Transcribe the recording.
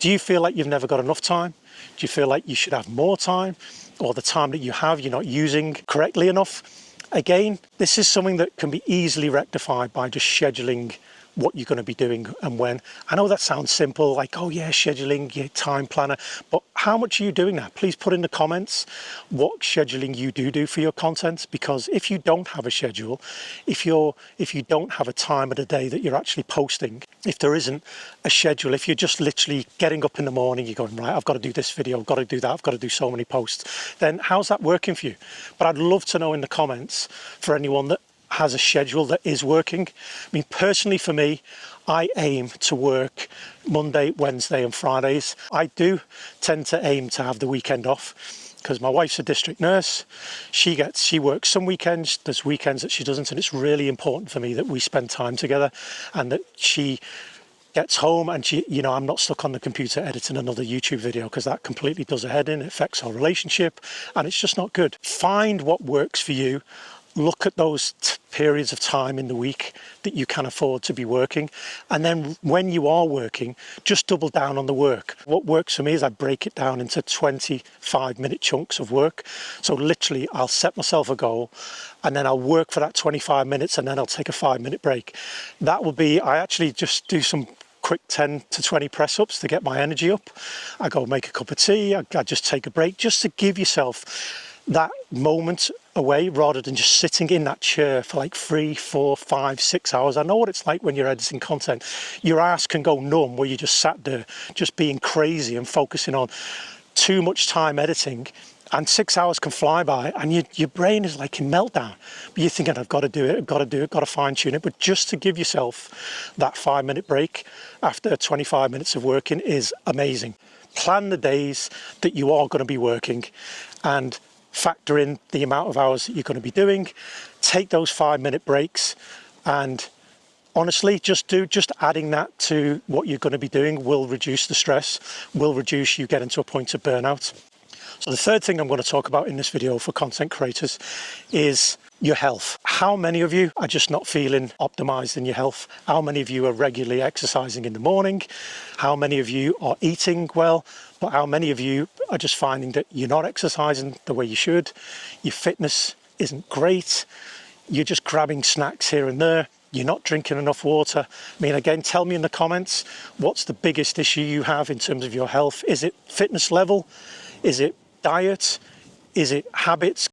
Do you feel like you've never got enough time? Do you feel like you should have more time, or the time that you have you're not using correctly enough? Again, this is something that can be easily rectified by just scheduling what you're going to be doing and when. I know that sounds simple, like, oh yeah, scheduling your time planner, but how much are you doing that? Please put in the comments what scheduling you do for your content, because if you don't have a schedule, if you don't have a time of the day that you're actually posting, if there isn't a schedule, if you're just literally getting up in the morning, you're going, right, I've got to do this video, I've got to do that, I've got to do so many posts, then how's that working for you? But I'd love to know in the comments for anyone that has a schedule that is working. I mean, personally for me, I aim to work Monday, Wednesday and Fridays. I do tend to aim to have the weekend off because my wife's a district nurse. She works some weekends, there's weekends that she doesn't, and it's really important for me that we spend time together and that she gets home and she, you know, I'm not stuck on the computer editing another YouTube video, because that completely does her head in. It affects our relationship and it's just not good. Find what works for you. Look at those periods of time in the week that you can afford to be working, and then when you are working, just double down on the work. What works for me is I break it down into 25-minute chunks of work. So literally I'll set myself a goal and then I'll work for that 25 minutes and then I'll take a 5-minute break. That will be, I actually just do some quick 10 to 20 press-ups to get my energy up. I go make a cup of tea, I just take a break, just to give yourself that moment away rather than just sitting in that chair for like 3, 4, 5, 6 hours. I know what it's like when you're editing content. Your ass can go numb where you just sat there just being crazy and focusing on too much time editing, and 6 hours can fly by and your brain is like in meltdown. But you're thinking, I've got to do it, I've got to do it, got to fine tune it. But just to give yourself that 5-minute break after 25 minutes of working is amazing. Plan the days that you are going to be working and factor in the amount of hours that you're going to be doing. Take those 5-minute breaks, and honestly, just adding that to what you're going to be doing will reduce the stress, will reduce you getting to a point of burnout. So the third thing I'm going to talk about in this video for content creators is your health. How many of you are just not feeling optimized in your health? How many of you are regularly exercising in the morning? How many of you are eating well? But how many of you are just finding that you're not exercising the way you should? Your fitness isn't great. You're just grabbing snacks here and there. You're not drinking enough water. I mean, again, tell me in the comments, what's the biggest issue you have in terms of your health? Is it fitness level? Is it diet? Is it habits?